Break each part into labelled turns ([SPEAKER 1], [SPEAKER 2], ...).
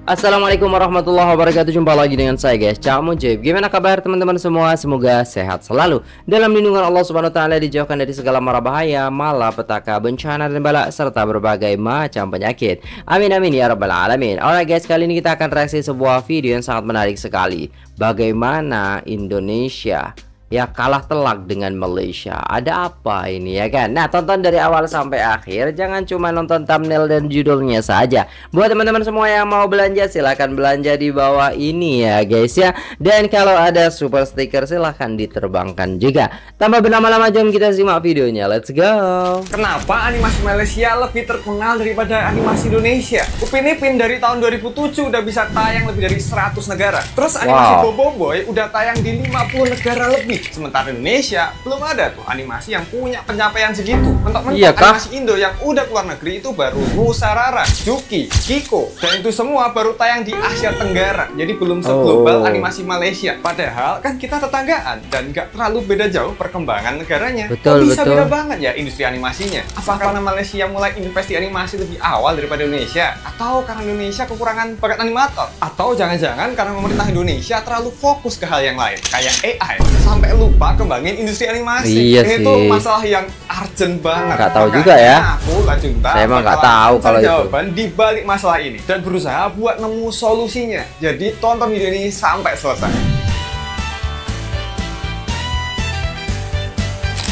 [SPEAKER 1] Assalamualaikum warahmatullahi wabarakatuh. Jumpa lagi dengan saya guys, Cak Mujib. Gimana kabar teman-teman semua? Semoga sehat selalu dalam lindungan Allah Subhanahu wa taala, dijauhkan dari segala mara bahaya, malapetaka, bencana dan bala serta berbagai macam penyakit. Amin amin ya rabbal alamin. Alright guys, kali ini kita akan reaksi sebuah video yang sangat menarik sekali. Bagaimana Indonesia ya kalah telak dengan Malaysia. Ada apa ini ya kan? Nah, tonton dari awal sampai akhir, jangan cuma nonton thumbnail dan judulnya saja. Buat teman-teman semua yang mau belanja, silahkan belanja di bawah ini ya guys ya. Dan kalau ada super sticker silahkan diterbangkan juga. Tanpa berlama-lama, jom kita simak videonya. Let's go.
[SPEAKER 2] Kenapa animasi Malaysia lebih terkenal daripada animasi Indonesia? Upin Ipin dari tahun 2007 udah bisa tayang lebih dari 100 negara. Terus animasi Bobo Boy udah tayang di 50 negara lebih. Sementara Indonesia belum ada tuh animasi yang punya pencapaian segitu. Mentok-mentok animasi Indo yang udah keluar negeri itu baru Nusarara, Juki, Kiko, dan itu semua baru tayang di Asia Tenggara. Jadi belum seglobal animasi Malaysia. Padahal kan kita tetanggaan dan nggak terlalu beda jauh perkembangan negaranya. Betul, bisa beda banget ya industri animasinya. Apakah karena Malaysia mulai investasi animasi lebih awal daripada Indonesia? Atau karena Indonesia kekurangan bakat animator? Atau jangan-jangan karena pemerintah Indonesia terlalu fokus ke hal yang lain kayak AI sampai lupa kembangin industri animasi.
[SPEAKER 1] Iya
[SPEAKER 2] ini
[SPEAKER 1] sih.
[SPEAKER 2] tuh masalah yang urgent banget.
[SPEAKER 1] Nggak tahu juga ya.
[SPEAKER 2] Aku Lajunta,
[SPEAKER 1] saya emang nggak tahu kalau
[SPEAKER 2] jawaban di balik masalah ini dan berusaha buat nemu solusinya. Jadi tonton video ini sampai selesai.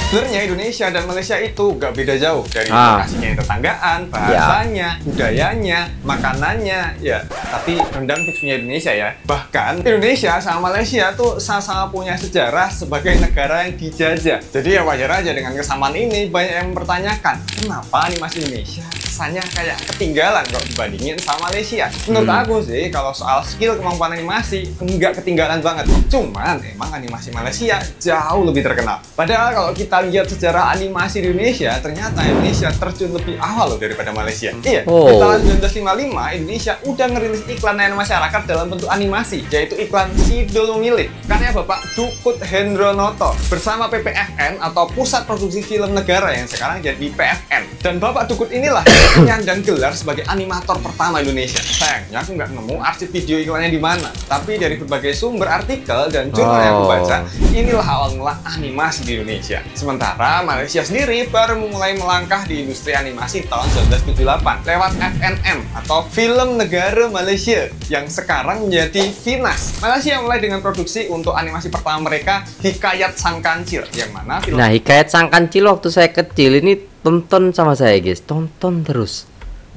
[SPEAKER 2] Sebenarnya Indonesia dan Malaysia itu gak beda jauh dari lokasinya yang tetanggaan, bahasanya, budayanya, makanannya, ya. Tapi rendang fix punya Indonesia ya. Bahkan Indonesia sama Malaysia tuh sama-sama punya sejarah sebagai negara yang dijajah. Jadi ya wajar aja dengan kesamaan ini banyak yang mempertanyakan kenapa animasi Indonesia kesannya kayak ketinggalan kalau dibandingin sama Malaysia. Menurut aku sih kalau soal skill kemampuan animasi nggak ketinggalan banget. Cuman emang animasi Malaysia jauh lebih terkenal. Padahal kalau kita lihat sejarah animasi di Indonesia, ternyata Indonesia terjun lebih awal loh daripada Malaysia. Iya, di tahun 1955 Indonesia udah ngerilis iklan layanan masyarakat dalam bentuk animasi, yaitu iklan Sidul Memilih karya Bapak Dukut Hendronoto bersama PPFN atau Pusat Produksi Film Negara yang sekarang jadi PFN. Dan Bapak Dukut inilah penyandang gelar sebagai animator pertama Indonesia. Sayangnya aku nggak nemu arsip video iklannya di mana, tapi dari berbagai sumber artikel dan jurnal yang aku baca, inilah awal mula animasi di Indonesia. Sementara Malaysia sendiri baru memulai melangkah di industri animasi tahun 1978 lewat FNM atau Film Negara Malaysia yang sekarang menjadi FINAS. Malaysia mulai dengan produksi untuk animasi pertama mereka, Hikayat Sang Kancil, yang mana film...
[SPEAKER 1] Nah, Hikayat Sang Kancil waktu saya kecil ini tonton sama saya guys, tonton terus.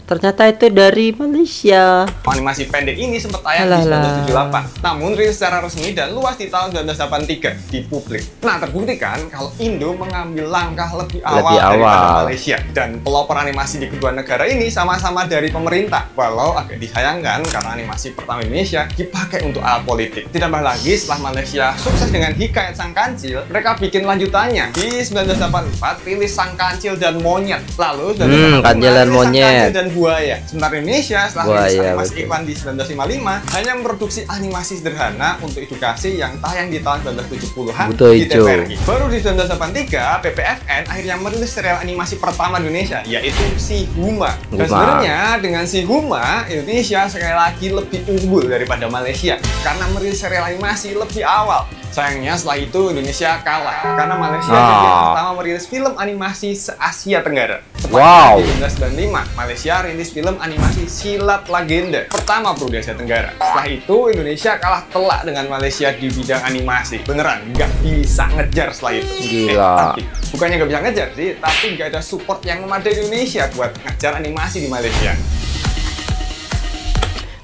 [SPEAKER 1] Ternyata itu dari Malaysia.
[SPEAKER 2] Animasi pendek ini sempat tayang di 1978, namun rilis secara resmi dan luas di tahun 1983 di publik. Nah, terbukti kan kalau Indo mengambil langkah lebih awal daripada Malaysia. Dan pelopor animasi di kedua negara ini sama-sama dari pemerintah. Walau agak disayangkan karena animasi pertama Indonesia dipakai untuk alat politik. Ditambah lagi setelah Malaysia sukses dengan Hikayat Sang Kancil, mereka bikin lanjutannya. Di 1984 rilis Sang Kancil dan Monyet. Lalu
[SPEAKER 1] Kancil dan Monyet
[SPEAKER 2] dan Buaya. Sementara Indonesia setelah rilis animasi iklan di 1955 hanya memproduksi animasi sederhana untuk edukasi yang tayang di tahun 1970-an di TVRI. Baru di 1983 PPFN akhirnya merilis serial animasi pertama di Indonesia, yaitu Si Huma. Dan sebenarnya dengan Si Huma, Indonesia sekali lagi lebih unggul daripada Malaysia karena merilis serial animasi lebih awal. Sayangnya setelah itu Indonesia kalah karena Malaysia jadi yang pertama merilis film animasi se-Asia Tenggara. Di 1995, Malaysia rilis film animasi Silat Legenda pertama bro di Asia Tenggara. Setelah itu Indonesia kalah telak dengan Malaysia di bidang animasi. Beneran nggak bisa ngejar setelah itu. Tapi bukannya nggak bisa ngejar sih, tapi nggak ada support yang memadai di Indonesia buat ngejar animasi di Malaysia.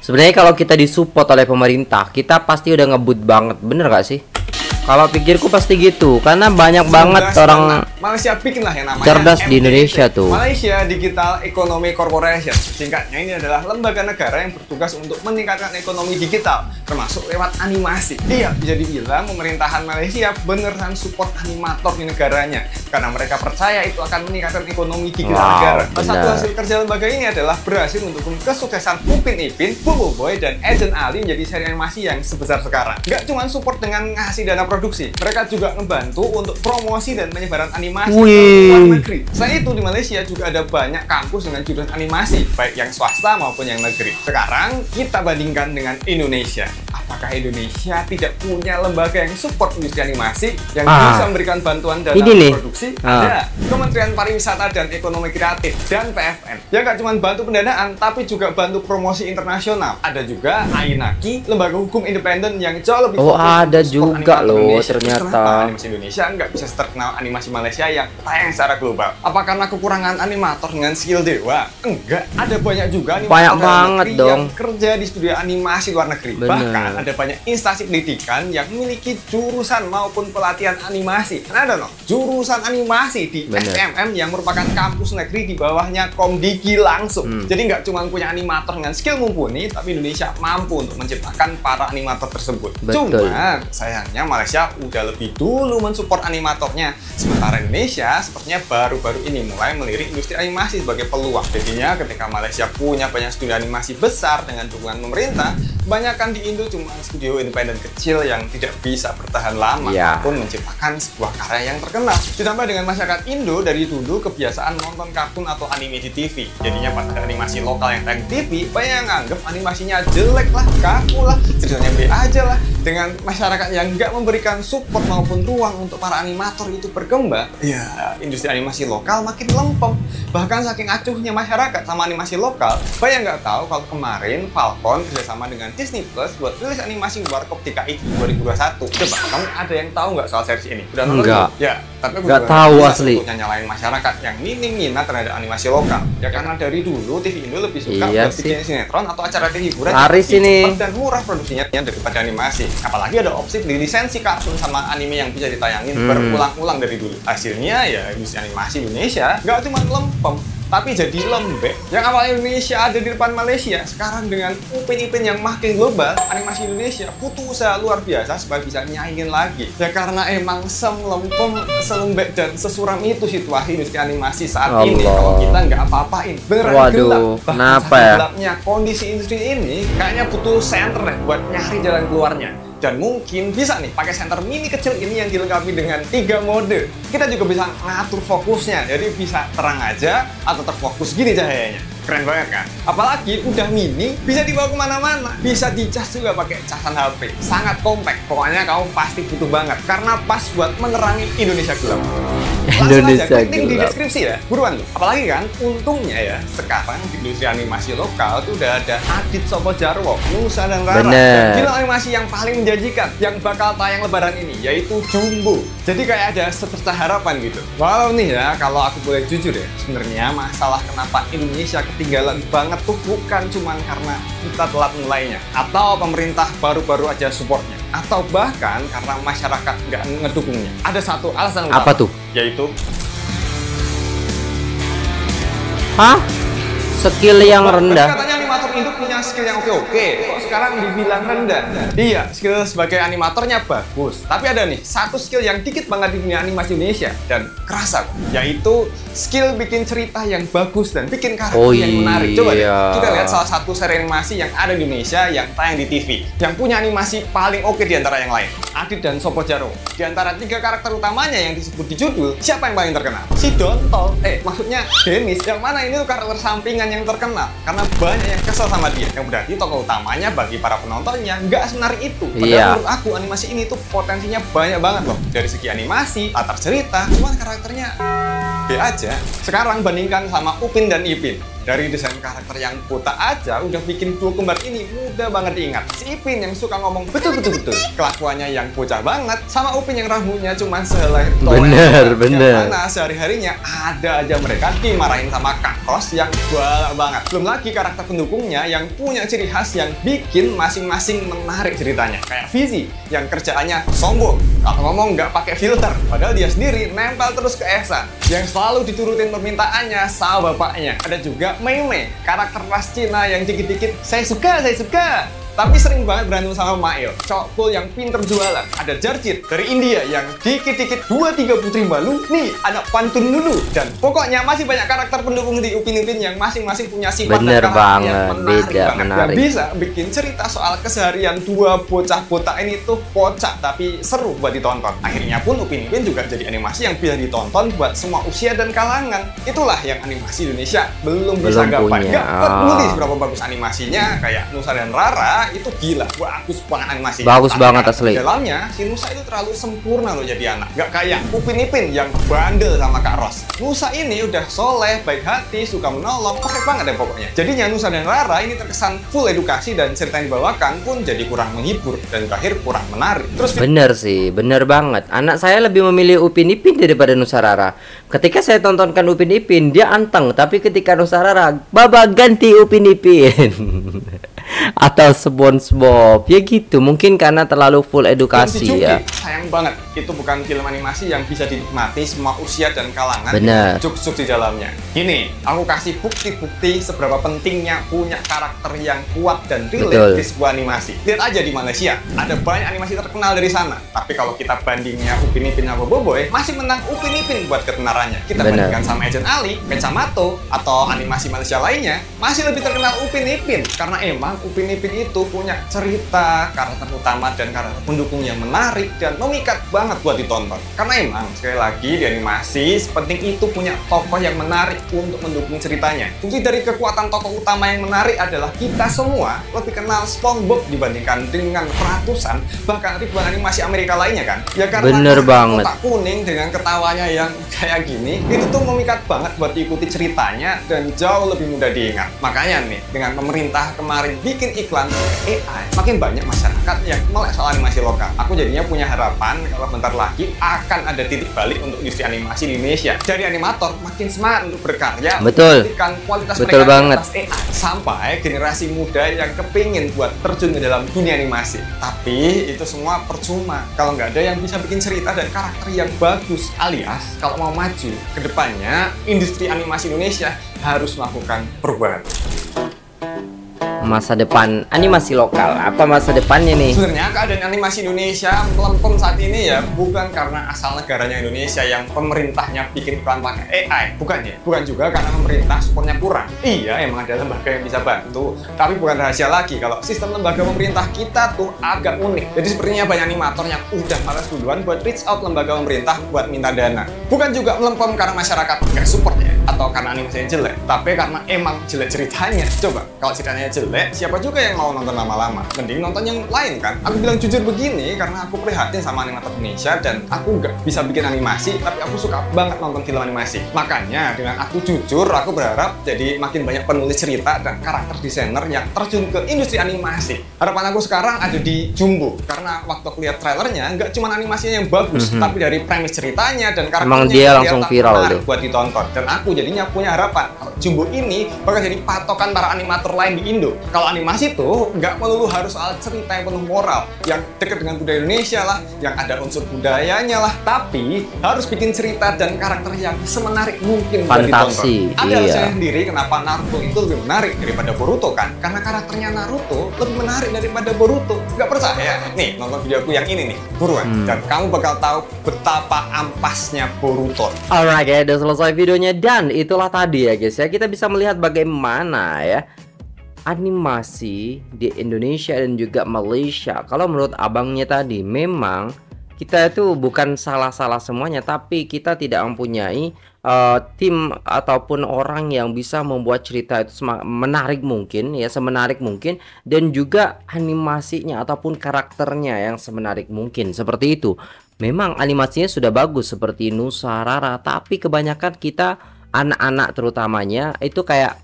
[SPEAKER 1] Sebenarnya kalau kita disupport oleh pemerintah, kita pasti udah ngebut banget, bener gak sih? Kalau pikirku pasti gitu, karena banyak banget orang
[SPEAKER 2] Malaysia bikin lah yang namanya
[SPEAKER 1] cerdas di Indonesia tuh.
[SPEAKER 2] Malaysia Digital Economy Corporation. Singkatnya ini adalah lembaga negara yang bertugas untuk meningkatkan ekonomi digital, termasuk lewat animasi. Iya, bisa dibilang pemerintahan Malaysia beneran support animator di negaranya, karena mereka percaya itu akan meningkatkan ekonomi digital negara. Salah satu hasil kerja lembaga ini adalah berhasil mendukung kesuksesan Upin Ipin, Bobo Boy, dan Agent Ali menjadi seri animasi yang sebesar sekarang. Nggak cuma support dengan ngasih dana produksi, mereka juga ngebantu untuk promosi dan penyebaran animasi ke luar negeri. Selain itu, di Malaysia juga ada banyak kampus dengan jurusan animasi, baik yang swasta maupun yang negeri. Sekarang kita bandingkan dengan Indonesia. Apakah Indonesia tidak punya lembaga yang support industri animasi yang bisa memberikan bantuan dana produksi? Ada Kementerian Pariwisata dan Ekonomi Kreatif dan PFN yang nggak cuma bantu pendanaan tapi juga bantu promosi internasional. Ada juga AINAKI, lembaga hukum independen yang jauh lebih fokus
[SPEAKER 1] ada juga loh ternyata.
[SPEAKER 2] Kenapa animasi Indonesia nggak bisa terkenal animasi Malaysia yang tayang secara global? Apa karena kekurangan animator dengan skill dewa? Enggak, ada banyak juga animator
[SPEAKER 1] banget
[SPEAKER 2] yang kerja di studio animasi luar negeri. Bahkan ada banyak instansi pendidikan yang memiliki jurusan maupun pelatihan animasi. Nah, ada jurusan animasi di SMM yang merupakan kampus negeri di bawahnya Komdigi langsung. Jadi nggak cuma punya animator dengan skill mumpuni, tapi Indonesia mampu untuk menciptakan para animator tersebut. Cuma sayangnya Malaysia udah lebih dulu mensupport animatornya, sementara Indonesia sepertinya baru-baru ini mulai melirik industri animasi sebagai peluang. Jadinya ketika Malaysia punya banyak studio animasi besar dengan dukungan pemerintah, kebanyakan di Indo cuma studio independen kecil yang tidak bisa bertahan lama maupun menciptakan sebuah karya yang terkenal. Ditambah dengan masyarakat Indo dari dulu kebiasaan nonton kartun atau anime di TV. Jadinya pas ada animasi lokal yang tayang TV, banyak yang nganggep animasinya jelek lah, kaku lah, ceritanya B aja lah. Dengan masyarakat yang nggak memberikan support maupun ruang untuk para animator itu berkembang, ya industri animasi lokal makin lempem. Bahkan saking acuhnya masyarakat sama animasi lokal, banyak nggak tahu kalau kemarin Falcon kerjasama dengan Disney Plus buat rilis animasi Warkop DKI 2021. Coba, kamu ada yang tahu nggak soal series ini? Udah nonton?
[SPEAKER 1] Enggak.
[SPEAKER 2] Ya, tapi aku
[SPEAKER 1] nggak tahu asli.
[SPEAKER 2] Nyalain masyarakat yang minim minat terhadap animasi lokal. Ya karena dari dulu TV Indo lebih suka buat bikin sinetron atau acara TV hiburan yang cepat dan murah produksinya daripada animasi. Apalagi ada opsi beli lisensi kartun sama anime yang bisa ditayangin berulang-ulang dari dulu. Hasilnya ya industri animasi Indonesia nggak cuma lempem, tapi jadi lembek. Yang awalnya Indonesia ada di depan Malaysia, sekarang dengan Upin Ipin yang makin global, animasi Indonesia butuh usaha luar biasa supaya bisa nyaingin lagi. Ya karena emang selempem, selembek dan sesuram itu situasi industri animasi saat ini kalau kita nggak apa-apain. Beneran gelap.
[SPEAKER 1] Kenapa ya?
[SPEAKER 2] Gelapnya kondisi industri ini kayaknya butuh center deh buat nyari jalan keluarnya. Dan mungkin bisa nih pakai senter mini kecil ini yang dilengkapi dengan 3 mode. Kita juga bisa ngatur fokusnya, jadi bisa terang aja atau terfokus gini cahayanya. Keren banget kan? Apalagi udah mini, bisa dibawa kemana-mana. Bisa dicas juga pakai casan HP. Sangat kompak, pokoknya kamu pasti butuh banget. Karena pas buat menerangi Indonesia gelap. Langsung aja, klik di deskripsi ya. Buruan loh. Apalagi kan, untungnya ya, sekarang di industri animasi lokal tuh udah ada Adit Sopo Jarwo, Nusa dan Rara. Dan film animasi yang paling menjanjikan, yang bakal tayang lebaran ini, yaitu Jumbo. Jadi kayak ada secerca harapan gitu. Walau nih ya, kalau aku boleh jujur ya, sebenarnya masalah kenapa Indonesia ketinggalan banget tuh bukan cuma karena kita telat mulainya, atau pemerintah baru-baru aja supportnya, atau bahkan karena masyarakat nggak ngedukungnya. Ada satu alasan utama.
[SPEAKER 1] Apa tuh?
[SPEAKER 2] Yaitu
[SPEAKER 1] skill yang rendah.
[SPEAKER 2] Katanya animator Indo punya skill yang oke-oke, kok sekarang dibilang rendah? Iya, skill sebagai animatornya bagus, tapi ada nih satu skill yang dikit banget di dunia animasi Indonesia dan kerasa, yaitu skill bikin cerita yang bagus dan bikin karakter yang menarik. Coba deh, kita lihat salah satu seri animasi yang ada di Indonesia yang tayang di TV, yang punya animasi paling oke di antara yang lain. Adit dan Sopo Jarwo. Di antara 3 karakter utamanya yang disebut di judul, siapa yang paling terkenal? Si Dontol. Maksudnya Dennis, yang mana ini tuh karakter sampingan yang terkenal karena banyak yang kesel sama dia. Yang berarti tokoh utamanya bagi para penontonnya nggak semenarik itu. Padahal menurut aku animasi ini tuh potensinya banyak banget loh. Dari segi animasi, latar cerita, cuman karakternya B aja. Sekarang bandingkan sama Upin dan Ipin. Dari desain karakter yang botak aja udah bikin duo kembar ini mudah banget diingat. Si Ipin yang suka ngomong betul, kelakuannya yang bocah banget, sama Upin yang rambutnya cuma sehelai toel.
[SPEAKER 1] Bener.
[SPEAKER 2] Yang mana sehari-harinya ada aja mereka dimarahin sama Kak Ros yang galak banget. Belum lagi karakter pendukungnya yang punya ciri khas yang bikin masing-masing menarik ceritanya. Kayak Fizi yang kerjaannya sombong, kalau ngomong nggak pakai filter, padahal dia sendiri nempel terus ke Ehsan yang selalu diturutin permintaannya sama bapaknya. Ada juga Mei Mei, karakter ras Cina yang dikit-dikit saya suka, tapi sering banget berantem sama Mail, cowok cool yang pinter jualan. Ada Jarjit dari India yang dikit-dikit 2-3 putri malu, nih anak pantun dulu. Dan pokoknya masih banyak karakter pendukung di Upin Ipin yang masing-masing punya sifat dan karakter yang menarik. Dan bisa bikin cerita soal keseharian dua bocah botak ini tuh kocak tapi seru buat ditonton. Akhirnya pun Upin Ipin juga jadi animasi yang bisa ditonton buat semua usia dan kalangan. Itulah yang animasi Indonesia belum bisa gapai. Gak peduli seberapa bagus animasinya, kayak Nusa dan Rara itu gila, bagus banget animasinya.
[SPEAKER 1] Bagus banget asli.
[SPEAKER 2] Dalamnya si Nusa itu terlalu sempurna loh jadi anak. Gak kayak Upin Ipin yang bandel sama Kak Ros. Nusa ini udah soleh, baik hati, suka menolong, perfect banget deh pokoknya. Jadinya Nusa dan Rara ini terkesan full edukasi dan cerita yang dibawakan pun jadi kurang menghibur dan akhir kurang menarik. Terus
[SPEAKER 1] bener sih, bener banget. Anak saya lebih memilih Upin Ipin daripada Nusa Rara. Ketika saya tontonkan Upin Ipin, dia anteng, tapi ketika Nusa Rara, Baba ganti Upin Ipin. Atau SpongeBob ya gitu, mungkin karena terlalu full edukasi ya.
[SPEAKER 2] Sayang banget itu bukan film animasi yang bisa dinikmati semua usia dan kalangan.
[SPEAKER 1] Bener.
[SPEAKER 2] Cuk-cuk di dalamnya. Gini, aku kasih bukti-bukti seberapa pentingnya punya karakter yang kuat dan relate di sebuah animasi. Lihat aja di Malaysia, ada banyak animasi terkenal dari sana. Tapi kalau kita bandingnya Upin Ipin sama Boboiboy, masih menang Upin Ipin buat ketenarannya. Kita bandingkan sama Agent Ali, Kecamato, atau animasi Malaysia lainnya, masih lebih terkenal Upin Ipin karena emang Upin Ipin itu punya cerita, karakter utama dan karakter pendukung yang menarik dan memikat banget buat ditonton. Karena emang sekali lagi di animasi sepenting itu punya tokoh yang menarik untuk mendukung ceritanya. Bukti dari kekuatan tokoh utama yang menarik adalah kita semua lebih kenal SpongeBob dibandingkan dengan ratusan bahkan ribuan animasi Amerika lainnya kan. Ya karena kotak kuning dengan ketawanya yang kayak gini itu tuh memikat banget buat diikuti ceritanya dan jauh lebih mudah diingat. Makanya nih dengan pemerintah kemarin bikin iklan AI, makin banyak masyarakat yang melek soal animasi lokal. Aku jadinya punya harapan kalau bentar lagi akan ada titik balik untuk industri animasi di Indonesia. Dari animator makin semangat untuk berkarya, membuktikan kualitas mereka di atas AI, sampai generasi muda yang kepingin buat terjun ke dalam dunia animasi. Tapi itu semua percuma kalau nggak ada yang bisa bikin cerita dan karakter yang bagus. Alias kalau mau maju ke depannya, industri animasi Indonesia harus melakukan perubahan.
[SPEAKER 1] Masa depan animasi lokal, apa masa depannya nih?
[SPEAKER 2] Sebenarnya keadaan animasi Indonesia melempem saat ini ya bukan karena asal negaranya Indonesia yang pemerintahnya bikin iklan pakai AI, bukan ya? Bukan juga karena pemerintah supportnya kurang. Iya, emang ada lembaga yang bisa bantu, tapi bukan rahasia lagi kalau sistem lembaga pemerintah kita tuh agak unik. Jadi sepertinya banyak animator yang udah malas duluan buat reach out lembaga pemerintah buat minta dana. Bukan juga melempem karena masyarakat nggak support ya, atau karena animasinya jelek, tapi karena emang jelek ceritanya. Coba kalau ceritanya jelek, siapa juga yang mau nonton lama-lama? Mending nonton yang lain kan? Aku bilang jujur begini karena aku prihatin sama animator Indonesia dan aku nggak bisa bikin animasi, tapi aku suka banget nonton film animasi. Makanya dengan aku jujur, aku berharap jadi makin banyak penulis cerita dan karakter desainer yang terjun ke industri animasi. Harapan aku sekarang ada di Jumbo, karena waktu aku lihat trailernya nggak cuma animasinya yang bagus, tapi dari premis ceritanya dan karakternya
[SPEAKER 1] emang dia langsung viral tuh
[SPEAKER 2] buat ditonton. Dan aku jadinya punya harapan kalau Jumbo ini bakal jadi patokan para animator lain di Indo. Kalau animasi tuh nggak melulu harus soal cerita yang penuh moral, yang dekat dengan budaya Indonesia lah, yang ada unsur budayanya lah, tapi harus bikin cerita dan karakter yang semenarik mungkin buat ditonton. Ada alasannya sendiri kenapa Naruto itu lebih menarik daripada Boruto kan? Karena karakternya Naruto lebih menarik daripada Boruto. Nggak percaya? Nih, nonton videoku yang ini nih, buruan. Dan kamu bakal tahu betapa ampasnya Boruto.
[SPEAKER 1] Alright ya, udah selesai videonya dan itulah tadi ya guys ya, kita bisa melihat bagaimana ya animasi di Indonesia dan juga Malaysia. Kalau menurut abangnya tadi, memang kita itu bukan salah-salah semuanya, tapi kita tidak mempunyai tim ataupun orang yang bisa membuat cerita itu menarik mungkin ya, semenarik mungkin, dan juga animasinya ataupun karakternya yang semenarik mungkin. Seperti itu. Memang animasinya sudah bagus seperti Nusa Rara, tapi kebanyakan kita anak-anak terutamanya itu kayak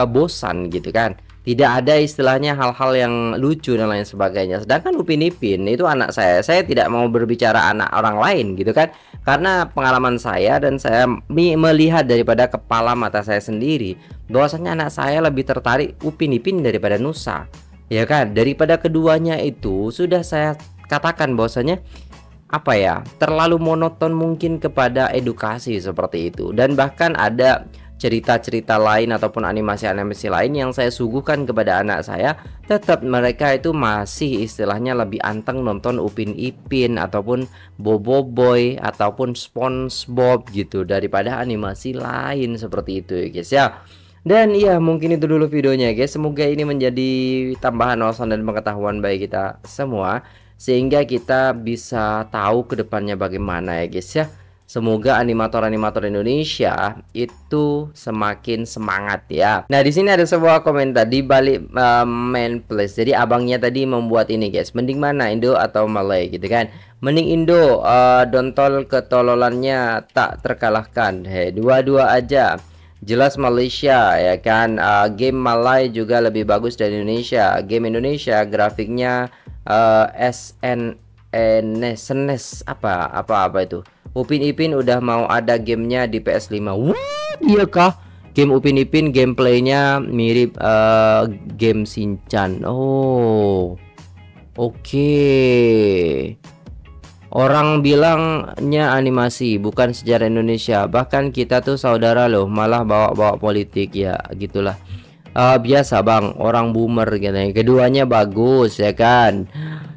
[SPEAKER 1] bosan gitu kan. Tidak ada istilahnya hal-hal yang lucu dan lain sebagainya. Sedangkan Upin Ipin itu anak saya tidak mau berbicara anak orang lain gitu kan. Karena pengalaman saya dan saya melihat daripada kepala mata saya sendiri, bahwasanya anak saya lebih tertarik Upin Ipin daripada Nusa. Ya kan, daripada keduanya itu sudah saya katakan bahwasanya apa ya, terlalu monoton mungkin kepada edukasi seperti itu. Dan bahkan ada cerita-cerita lain ataupun animasi-animasi lain yang saya suguhkan kepada anak saya, tetap mereka itu masih istilahnya lebih anteng nonton Upin Ipin ataupun Bobo Boy ataupun SpongeBob gitu daripada animasi lain seperti itu ya guys ya. Dan ya mungkin itu dulu videonya guys. Semoga ini menjadi tambahan wawasan dan pengetahuan bagi kita semua, sehingga kita bisa tahu kedepannya bagaimana ya guys ya. Semoga animator-animator Indonesia itu semakin semangat ya. Nah, di sini ada sebuah komentar di balik main place. Jadi abangnya tadi membuat ini guys. Mending mana, Indo atau Malay gitu kan? Mending Indo, dontol ketololannya tak terkalahkan. Dua-dua aja. Jelas Malaysia ya kan. Game Malay juga lebih bagus dari Indonesia. Game Indonesia grafiknya SNES apa itu. Upin Ipin udah mau ada gamenya di PS5. What? Iya kah? Game Upin Ipin gameplaynya mirip game Shinchan. Oh, oke. Orang bilangnya animasi bukan sejarah Indonesia. Bahkan kita tuh saudara loh, malah bawa-bawa politik ya gitulah. Biasa bang, orang boomer gitu. Keduanya bagus ya kan.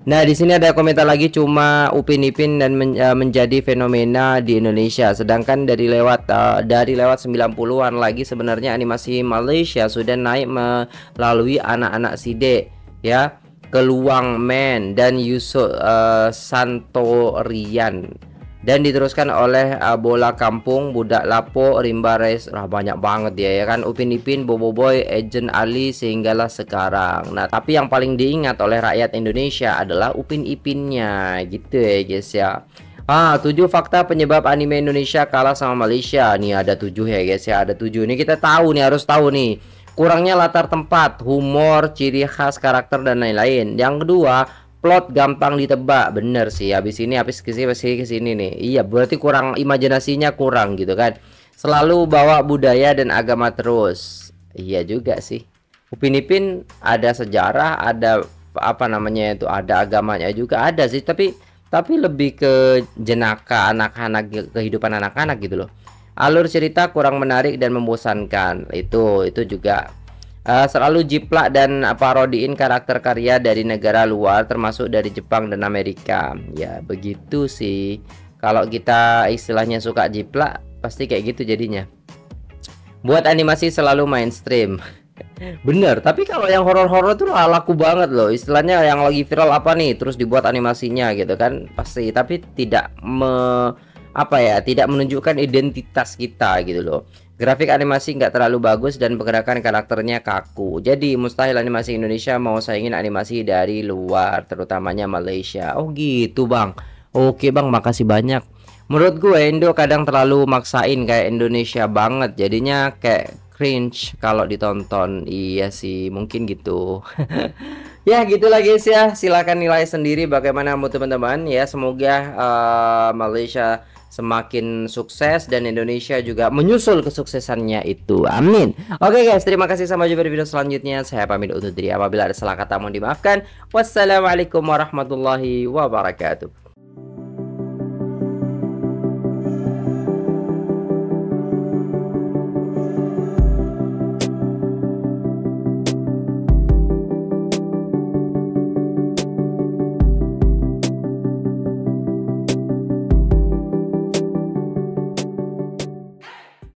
[SPEAKER 1] Nah, di sini ada komentar lagi, cuma Upin Ipin dan menjadi fenomena di Indonesia. Sedangkan dari lewat 90-an lagi sebenarnya animasi Malaysia sudah naik melalui anak-anak Side ya, Keluang Men dan Yusuf Santorian, dan diteruskan oleh Bola Kampung, Budak Lapo, Rimba Race. Banyak banget ya kan, Upin Ipin, Bobo Boy, Agent Ali sehinggalah sekarang. Nah, tapi yang paling diingat oleh rakyat Indonesia adalah Upin Ipinnya gitu ya guys ya. 7 fakta penyebab anime Indonesia kalah sama Malaysia. Nih ada 7 ya guys ya, ada 7. Ini kita tahu nih, harus tahu nih. Kurangnya latar tempat, humor, ciri khas karakter dan lain-lain. Yang kedua, plot gampang ditebak. Bener sih, habis ke sini nih. Iya, berarti kurang, imajinasinya kurang gitu kan. Selalu bawa budaya dan agama terus. Iya juga sih. Upin Ipin ada sejarah, ada apa namanya itu, ada agamanya juga ada sih, tapi lebih ke jenaka anak-anak, kehidupan anak-anak gitu loh. Alur cerita kurang menarik dan membosankan. Itu juga selalu jiplak dan parodiin karakter karya dari negara luar, termasuk dari Jepang dan Amerika. Ya begitu sih, kalau kita istilahnya suka jiplak pasti kayak gitu jadinya. Buat animasi selalu mainstream. Bener, tapi kalau yang horor-horor tuh laku banget loh. Istilahnya yang lagi viral apa nih, terus dibuat animasinya gitu kan, pasti. Tapi tidak tidak menunjukkan identitas kita gitu loh. Grafik animasi nggak terlalu bagus dan pergerakan karakternya kaku. Jadi mustahil animasi Indonesia mau saingin animasi dari luar, terutamanya Malaysia. Oh gitu bang. Oke bang, makasih banyak. Menurut gue Indo kadang terlalu maksain kayak Indonesia banget, jadinya kayak cringe kalau ditonton. Iya sih, mungkin gitu. Ya gitulah guys ya. Silahkan nilai sendiri bagaimana menurut teman-teman ya. Semoga Malaysia semakin sukses dan Indonesia juga menyusul kesuksesannya itu. Amin. Oke guys, terima kasih, sampai jumpa di video selanjutnya. Saya pamit undur diri, apabila ada salah kata mohon dimaafkan. Wassalamualaikum warahmatullahi wabarakatuh.